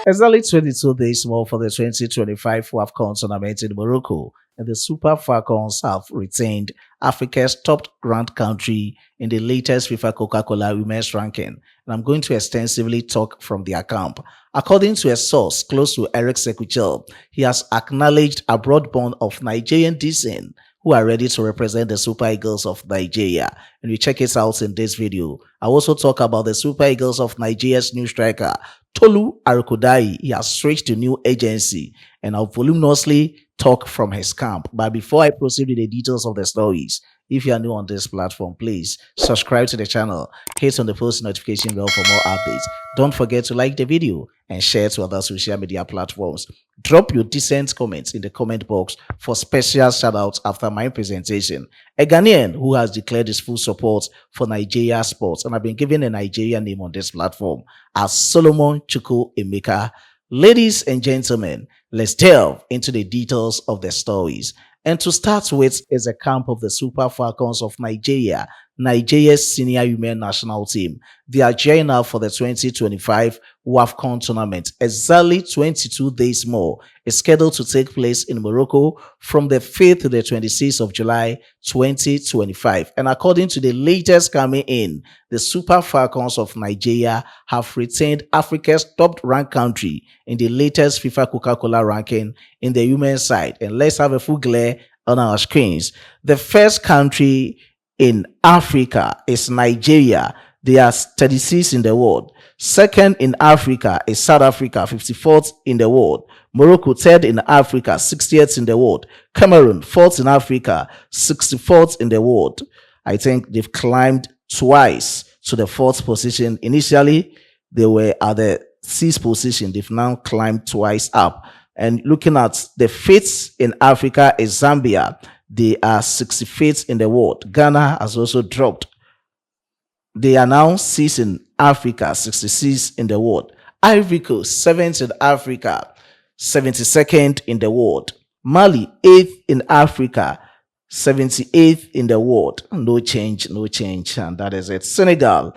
Exactly 22 days more for the 2025 WAFCON tournament in Morocco, and the Super Falcons have retained Africa's top ranked country in the latest FIFA Coca-Cola Women's ranking. And I'm going to extensively talk from their camp. According to a source close to Eric Sekuchel, he has acknowledged a broad bond of Nigerian descent who are ready to represent the Super Eagles of Nigeria. And we check it out in this video. I also talk about the Super Eagles of Nigeria's new striker, Tolu Arokodare. He has switched to new agency, and I'll voluminously talk from his camp. But before I proceed with the details of the stories, if you are new on this platform, please subscribe to the channel, hit on the post notification bell for more updates. Don't forget to like the video and share to other social media platforms. Drop your decent comments in the comment box for special shoutouts after my presentation. A Ghanaian who has declared his full support for Nigeria sports, and I've been given a Nigerian name on this platform as Solomon Chukwu Emeka. Ladies and gentlemen, let's delve into the details of the stories. And to start with is the camp of the Super Falcons of Nigeria, Nigeria's senior women national team. They are gearing up for the 2025 WAFCON tournament. Exactly 22 days more is scheduled to take place in Morocco from the 5th to the 26th of July 2025. And according to the latest coming in, the Super Falcons of Nigeria have retained Africa's top-ranked country in the latest FIFA Coca-Cola ranking in the women's side. And let's have a full glare on our screens. The first country in Africa is Nigeria. They are 36th in the world. Second in Africa is South Africa, 54th in the world. Morocco, third in Africa, 60th in the world. Cameroon, fourth in Africa, 64th in the world. I think they've climbed twice to the fourth position. Initially, they were at the sixth position. They've now climbed twice up. And looking at the fifth in Africa is Zambia. They are 65th in the world. Ghana has also dropped. They are now 6th in Africa, 66th in the world. Ivory Coast, 7th in Africa, 72nd in the world. Mali, 8th in Africa, 78th in the world. No change, no change. And that is it. Senegal,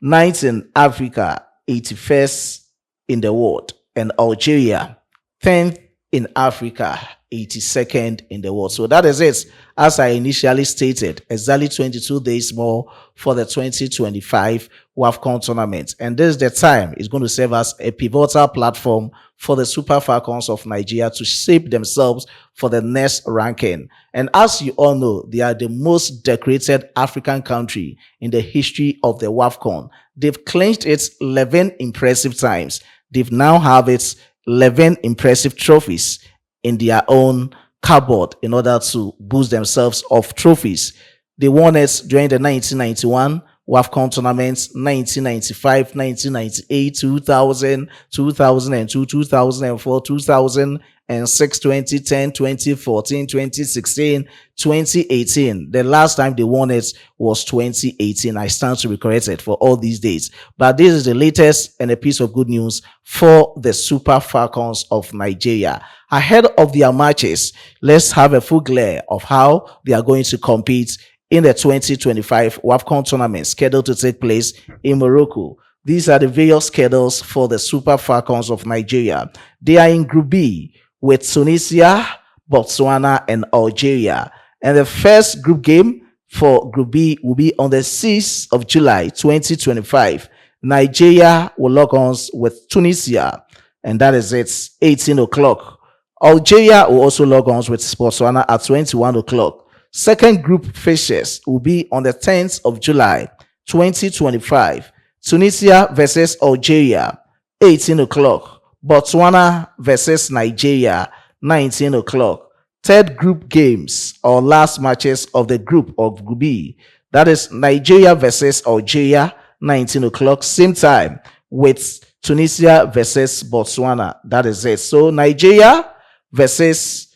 9th in Africa, 81st in the world. And Algeria, 10th in Africa, 82nd in the world. So that is it. As I initially stated, exactly 22 days more for the 2025 WAFCON tournament. And this is the time it's going to serve as a pivotal platform for the Super Falcons of Nigeria to shape themselves for the next ranking. And as you all know, they are the most decorated African country in the history of the WAFCON. They've clinched it 11 impressive times. They've now have its 11 impressive trophies in their own cupboard in order to boost themselves of trophies. They won it during the 1991 WAFCON tournaments, 1995, 1998, 2000, 2002, 2004, 2006, 2010, 2014, 2016, 2018. The last time they won it was 2018. I stand to be corrected for all these dates. But this is the latest and a piece of good news for the Super Falcons of Nigeria. Ahead of their matches, let's have a full glare of how they are going to compete in the 2025 WAFCON tournament scheduled to take place in Morocco. These are the various schedules for the Super Falcons of Nigeria. They are in Group B with Tunisia, Botswana, and Algeria. And the first group game for Group B will be on the 6th of July, 2025. Nigeria will log on with Tunisia, and that is it, 18 o'clock. Algeria will also log on with Botswana at 21 o'clock. Second group fixtures will be on the 10th of July, 2025. Tunisia versus Algeria, 18 o'clock. Botswana versus Nigeria, 19 o'clock. Third group games or last matches of the group of Group B. That is Nigeria versus Algeria, 19 o'clock. Same time with Tunisia versus Botswana. That is it. So Nigeria versus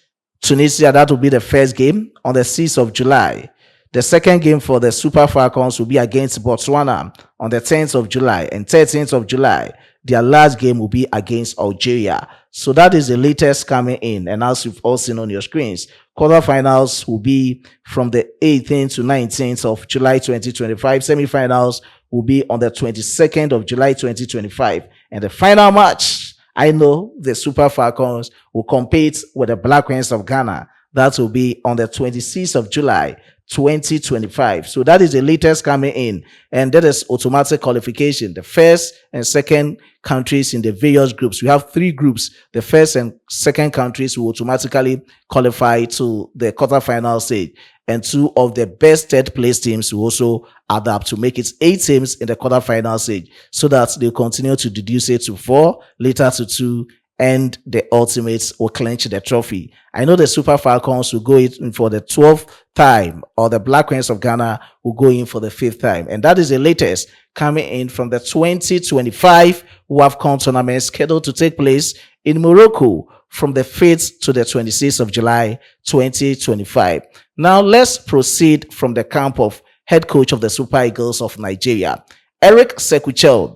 Tunisia, that will be the first game on the 6th of July. The second game for the Super Falcons will be against Botswana on the 10th of July. And 13th of July, their last game will be against Algeria. So that is the latest coming in. And as you've all seen on your screens, quarterfinals will be from the 18th to 19th of July 2025. Semifinals will be on the 22nd of July 2025. And the final match I know the Super Falcons will compete with the Black Queens of Ghana. That will be on the 26th of July, 2025. So that is the latest coming in, and that is automatic qualification. The first and second countries in the various groups. We have 3 groups. The first and second countries will automatically qualify to the quarterfinal stage, and 2 of the best third place teams will also adapt to make it 8 teams in the quarterfinal stage, so that they continue to deduce it to 4, later to 2, and the ultimates will clinch the trophy. I know the Super Falcons will go in for the 12th time, or the Black Queens of Ghana will go in for the 5th time. And that is the latest coming in from the 2025 WFCON tournament scheduled to take place in Morocco from the 5th to the 26th of July, 2025. Now let's proceed from the camp of head coach of the Super Eagles of Nigeria, Eric Sekuchel.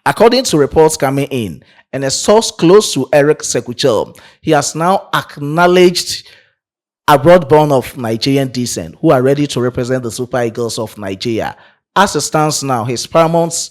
According to reports coming in, and a source close to Eric Sekuchel, he has now acknowledged abroad-born of Nigerian descent who are ready to represent the Super Eagles of Nigeria. As it stands now, his paramount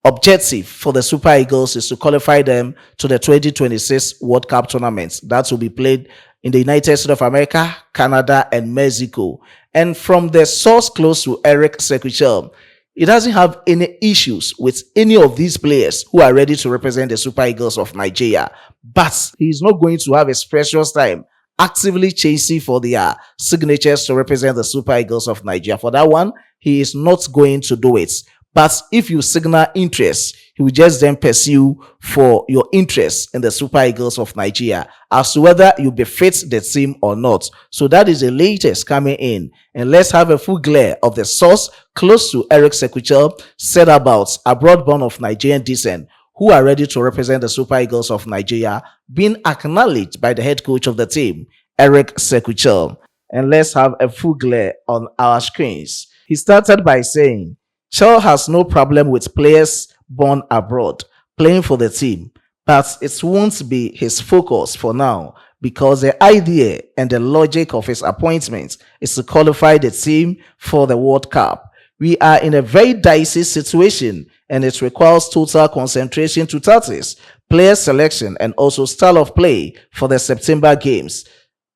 objective for the Super Eagles is to qualify them to the 2026 World Cup tournament that will be played in the United States of America, Canada, and Mexico. And from the source close to Eric Sekuchel, he doesn't have any issues with any of these players who are ready to represent the Super Eagles of Nigeria. But he's not going to have his precious time actively chasing for their signatures to represent the Super Eagles of Nigeria. For that one, he is not going to do it. But if you signal interest, he will just then pursue for your interest in the Super Eagles of Nigeria as to whether you befit the team or not. So that is the latest coming in. And let's have a full glare of the source close to Eric Sekuchel said about abroad-born of Nigerian descent who are ready to represent the Super Eagles of Nigeria being acknowledged by the head coach of the team, Eric Sekuchel. And let's have a full glare on our screens. He started by saying, Chell has no problem with players born abroad playing for the team, but it won't be his focus for now because the idea and the logic of his appointment is to qualify the team for the World Cup. We are in a very dicey situation and it requires total concentration to tactics, player selection, and also style of play for the September games.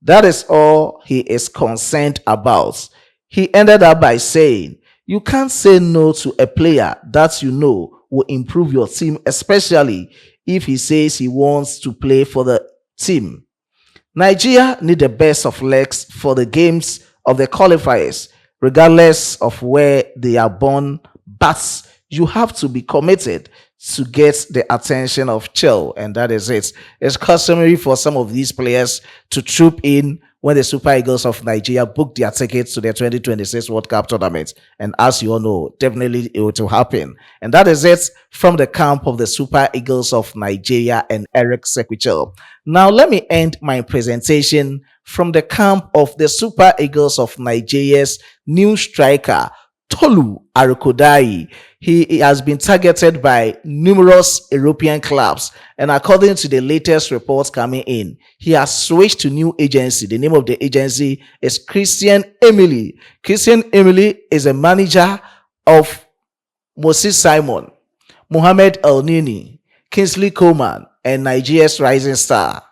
That is all he is concerned about. He ended up by saying, you can't say no to a player that you know will improve your team, especially if he says he wants to play for the team. Nigeria need the best of legs for the games of the qualifiers, regardless of where they are born, but you have to be committed to get the attention of Chell, and that is it. It's customary for some of these players to troop in when the Super Eagles of Nigeria book their tickets to the 2026 World Cup tournament. And as you all know, definitely it will happen. And that is it from the camp of the Super Eagles of Nigeria and Eric Sekuchel. Now, let me end my presentation from the camp of the Super Eagles of Nigeria's new striker, Tolu Arokodare. He has been targeted by numerous European clubs, and according to the latest reports coming in, he has switched to new agency. The name of the agency is Christian Emily. Christian Emily is a manager of Moses Simon, Mohamed El Nini, Kingsley Coman, and Nigeria's rising star,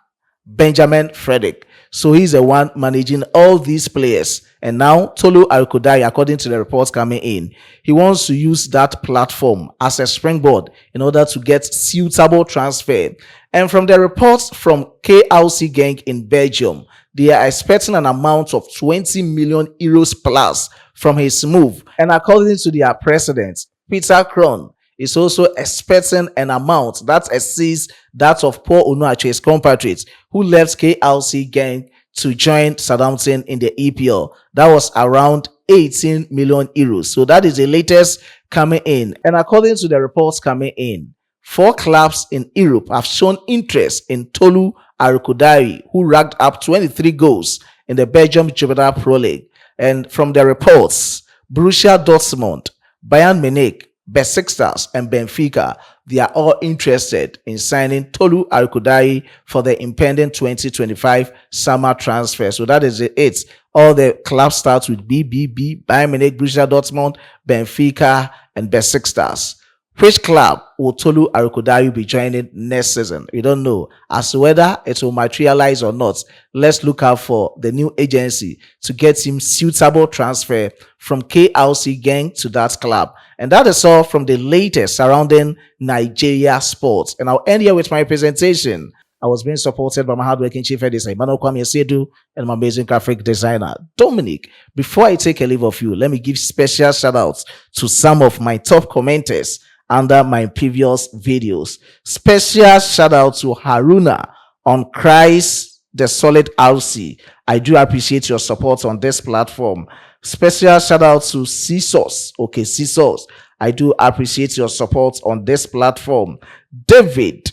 Benjamin Frederick. So he's the one managing all these players. And now Tolu Arokodare, according to the reports coming in, he wants to use that platform as a springboard in order to get suitable transfer. And from the reports from KLC Gang in Belgium, they are expecting an amount of 20 million euros plus from his move. And according to their president, Peter Kron, is also expecting an amount that exceeds that of Paul Onuache's compatriots who left KLC Gang to join Southampton in the EPL. That was around 18 million euros. So that is the latest coming in. And according to the reports coming in, 4 clubs in Europe have shown interest in Tolu Arokodare, who racked up 23 goals in the Belgium Jupiler Pro League. And from the reports, Borussia Dortmund, Bayern Munich, Besiktas, and Benfica, they are all interested in signing Tolu Arokodare for the impending 2025 summer transfer. So that is it. All the clubs start with BBB, Bayern Munich, Borussia Dortmund, Benfica, and Besiktas. Which club will Tolu Arokodare be joining next season? We don't know. As to whether it will materialize or not, let's look out for the new agency to get him suitable transfer from KLC gang to that club. And that is all from the latest surrounding Nigeria sports. And I'll end here with my presentation. I was being supported by my hardworking chief editor, Emmanuel Kwame Sedu, and my amazing graphic designer, Dominic. Before I take a leave of you, let me give special shout outs to some of my top commenters under my previous videos. Special shout out to Haruna on Christ the Solid RC. I do appreciate your support on this platform. Special shout out to CSOS. Okay, CSOS. I do appreciate your support on this platform. David,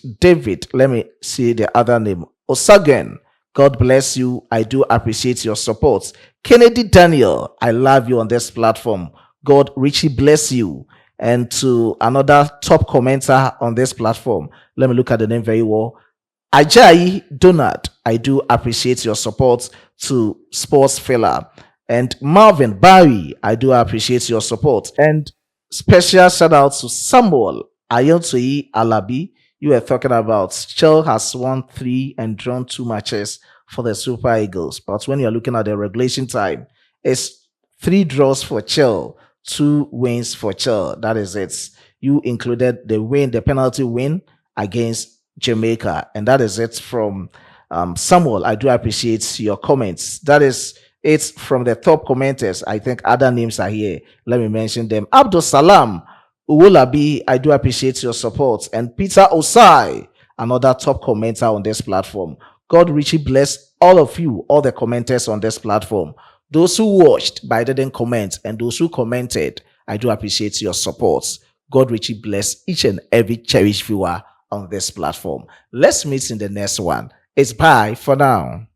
let me see the other name. Osagen, God bless you. I do appreciate your support. Kennedy Daniel, I love you on this platform. God richly bless you. And to another top commenter on this platform, let me look at the name very well. Ajayi Donald, I do appreciate your support to Sports Fella. And Marvin Barry, I do appreciate your support. And special shout out to Samuel Ayontoyi Alabi. You were talking about Chelle'S has won 3 and drawn 2 matches for the Super Eagles. But when you're looking at the regulation time, it's 3 draws for Chelle'S, 2 wins for Chelle'S. That is it. You included the penalty win against Jamaica. And that is it from Samuel. I do appreciate your comments. That is it's from the top commenters. I think other names are here. Let me mention them. Abdul Salam Uwolabi, I do appreciate your support. And Peter Osai, another top commenter on this platform. God richly bless all of you, all the commenters on this platform. Those who watched but didn't comment, and those who commented, I do appreciate your support. God richly bless each and every cherished viewer on this platform. Let's meet in the next one. It's bye for now.